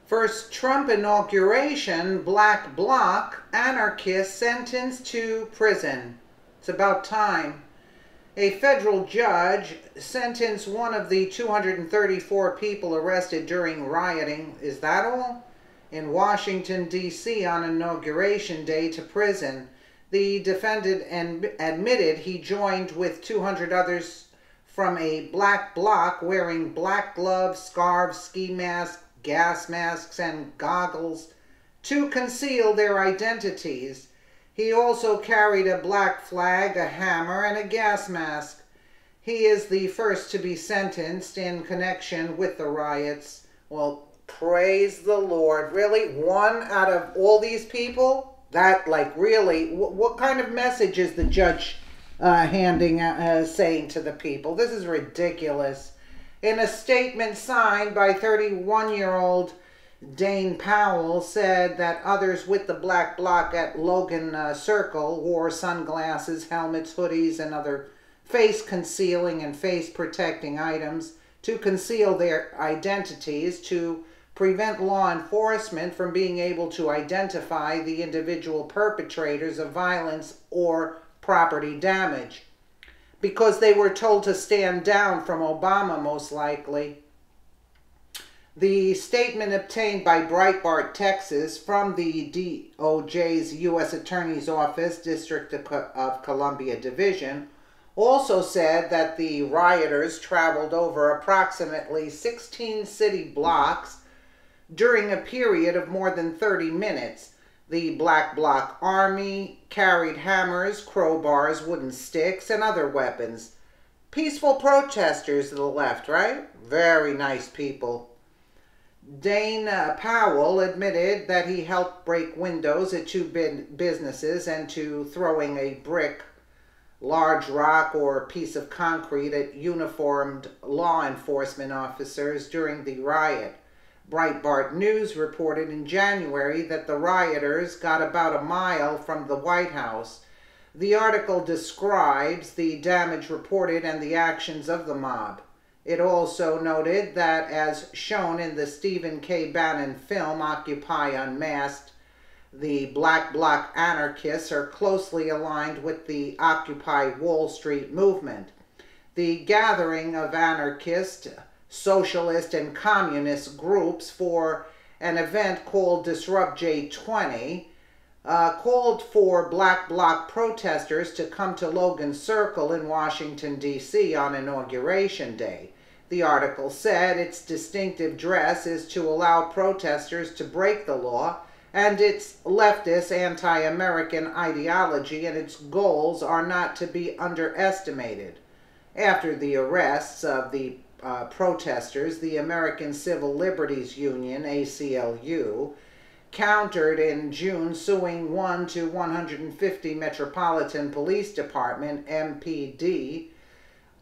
First Trump inauguration, Black Bloc, anarchist sentenced to prison. It's about time. A federal judge sentenced one of the 234 people arrested during rioting, is that all? In Washington, D.C. on Inauguration Day to prison. The defendant admitted he joined with 200 others from a black bloc wearing black gloves, scarves, ski masks, gas masks, and goggles to conceal their identities. He also carried a black flag, a hammer, and a gas mask. He is the first to be sentenced in connection with the riots. Well, praise the Lord. Really? One out of all these people? That, like, really, what kind of message is the judge saying to the people? This is ridiculous. In a statement signed by 31-year-old Dane Powell, said that others with the Black Bloc at Logan Circle wore sunglasses, helmets, hoodies, and other face-concealing and face-protecting items to conceal their identities to prevent law enforcement from being able to identify the individual perpetrators of violence or property damage, because they were told to stand down from Obama, most likely. The statement obtained by Breitbart, Texas, from the DOJ's U.S. Attorney's Office, District of Columbia Division, also said that the rioters traveled over approximately 16 city blocks during a period of more than 30 minutes. The Black Bloc Army carried hammers, crowbars, wooden sticks, and other weapons. Peaceful protesters to the left, right? Very nice people. Dane Powell admitted that he helped break windows at two businesses and to throwing a brick, large rock, or piece of concrete at uniformed law enforcement officers during the riot. Breitbart News reported in January that the rioters got about a mile from the White House. The article describes the damage reported and the actions of the mob. It also noted that, as shown in the Stephen K. Bannon film Occupy Unmasked, the Black Bloc anarchists are closely aligned with the Occupy Wall Street movement. The gathering of anarchist, socialist, and communist groups for an event called Disrupt J20 called for Black Bloc protesters to come to Logan Circle in Washington, D.C. on Inauguration Day. The article said its distinctive dress is to allow protesters to break the law, and its leftist anti-American ideology and its goals are not to be underestimated. After the arrests of the protesters, the American Civil Liberties Union, ACLU, countered in June, suing 1 to 150 Metropolitan Police Department, MPD,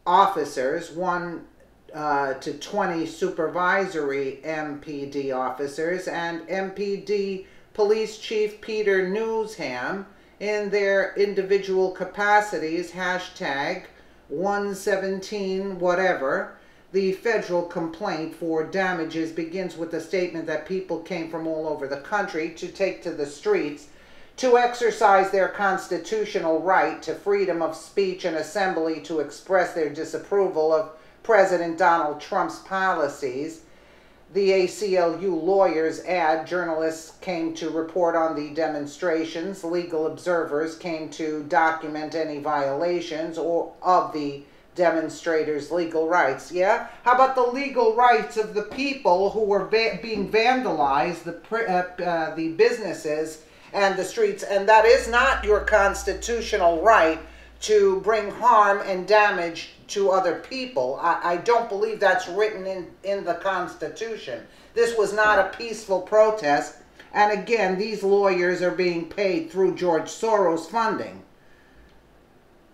officers, 1 to 20 supervisory MPD officers, and MPD Police Chief Peter Newsham in their individual capacities, hashtag 117 whatever. The federal complaint for damages begins with a statement that people came from all over the country to take to the streets to exercise their constitutional right to freedom of speech and assembly to express their disapproval of President Donald Trump's policies. The ACLU lawyers add journalists came to report on the demonstrations, legal observers came to document any violations of the demonstrators' legal rights. Yeah? How about the legal rights of the people who were being vandalized, the businesses and the streets? And that is not your constitutional right to bring harm and damage to other people. I don't believe that's written in the Constitution. This was not a peaceful protest. And again, these lawyers are being paid through George Soros funding.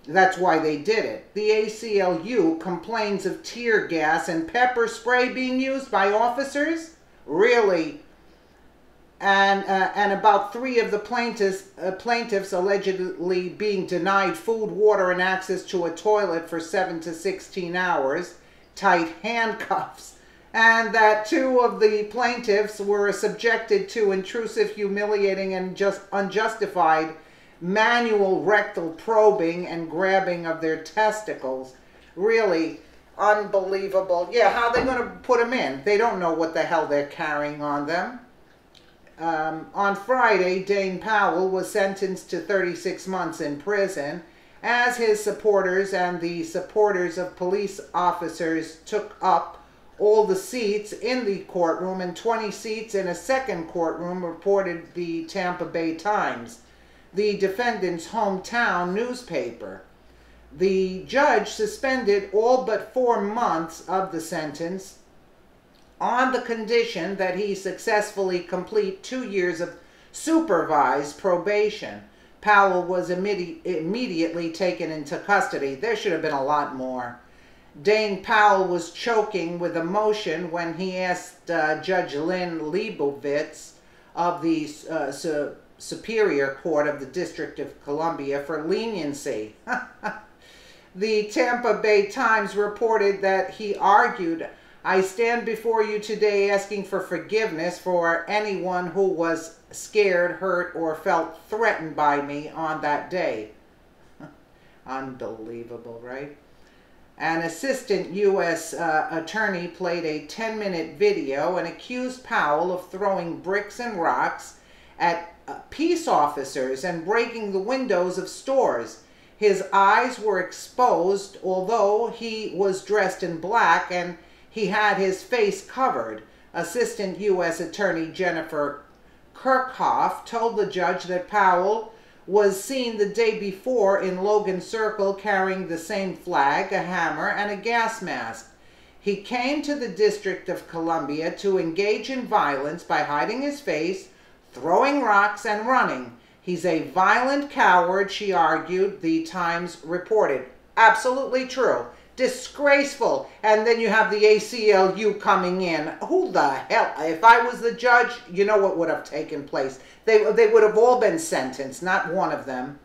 That's why they did it. The ACLU complains of tear gas and pepper spray being used by officers? Really? And about 3 of the plaintiffs allegedly being denied food, water, and access to a toilet for 7 to 16 hours, tight handcuffs, and that two of the plaintiffs were subjected to intrusive, humiliating, and just unjustified manual rectal probing and grabbing of their testicles. Really unbelievable. Yeah, how are they going to put them in? They don't know what the hell they're carrying on them. On Friday, Dane Powell was sentenced to 36 months in prison as his supporters and the supporters of police officers took up all the seats in the courtroom and 20 seats in a second courtroom, reported the Tampa Bay Times, the defendant's hometown newspaper. The judge suspended all but 4 months of the sentence on the condition that he successfully complete 2 years of supervised probation. Powell was immediately taken into custody. There should have been a lot more. Dane Powell was choking with emotion when he asked Judge Lynn Leibovitz of the Superior Court of the District of Columbia for leniency. The Tampa Bay Times reported that he argued, "I stand before you today asking for forgiveness for anyone who was scared, hurt, or felt threatened by me on that day." Unbelievable, right? An assistant U.S. attorney played a 10-minute video and accused Powell of throwing bricks and rocks at peace officers and breaking the windows of stores. His eyes were exposed, although he was dressed in black and he had his face covered. Assistant U.S. Attorney Jennifer Kirchhoff told the judge that Powell was seen the day before in Logan Circle carrying the same flag, a hammer, and a gas mask. He came to the District of Columbia to engage in violence by hiding his face, throwing rocks, and running. He's a violent coward, she argued, the Times reported. Absolutely true. Disgraceful. And then you have the ACLU coming in. Who the hell? If I was the judge, you know what would have taken place? They would have all been sentenced, not one of them.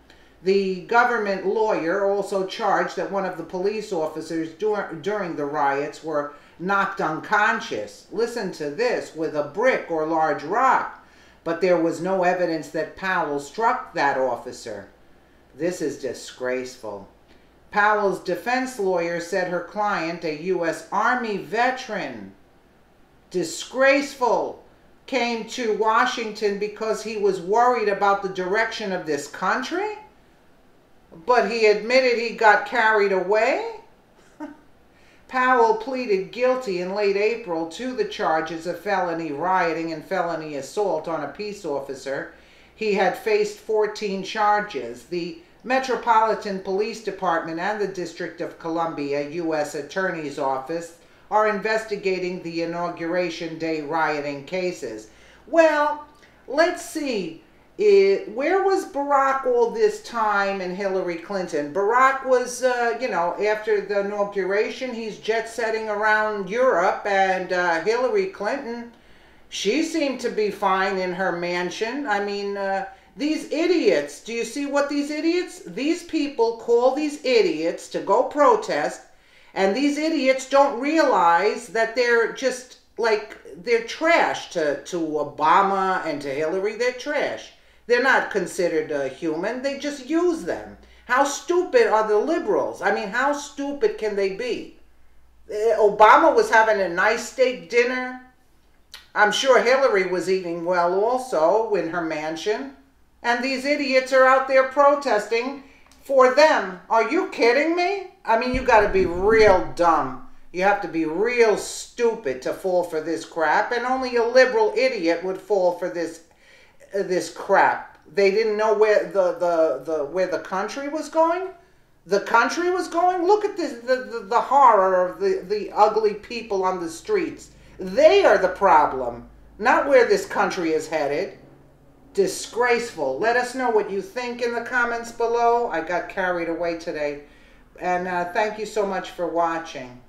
The government lawyer also charged that one of the police officers during the riots were knocked unconscious. Listen to this, with a brick or large rock. But there was no evidence that Powell struck that officer. This is disgraceful. Powell's defense lawyer said her client, a U.S. Army veteran, disgraceful, came to Washington because he was worried about the direction of this country, but he admitted he got carried away. Powell pleaded guilty in late April to the charges of felony rioting and felony assault on a peace officer. He had faced 14 charges. The Metropolitan Police Department and the District of Columbia U.S. Attorney's Office are investigating the Inauguration Day rioting cases. Well, let's see. Where was Barack all this time and Hillary Clinton? Barack was, after the inauguration, he's jet-setting around Europe, and Hillary Clinton, she seemed to be fine in her mansion. I mean, these idiots, do you see what these idiots? These people call these idiots to go protest, and these idiots don't realize that they're just, like, they're trash to Obama and to Hillary. They're trash. They're not considered human. They just use them. How stupid are the liberals? I mean, how stupid can they be? Obama was having a nice steak dinner. I'm sure Hillary was eating well also in her mansion. And these idiots are out there protesting for them. Are you kidding me? I mean, you got to be real dumb. You have to be real stupid to fall for this crap. And only a liberal idiot would fall for this crap. They didn't know where where the country was going. The country was going. Look at this, the horror of the ugly people on the streets. They are the problem, not where this country is headed. Disgraceful. Let us know what you think in the comments below. I got carried away today. And thank you so much for watching.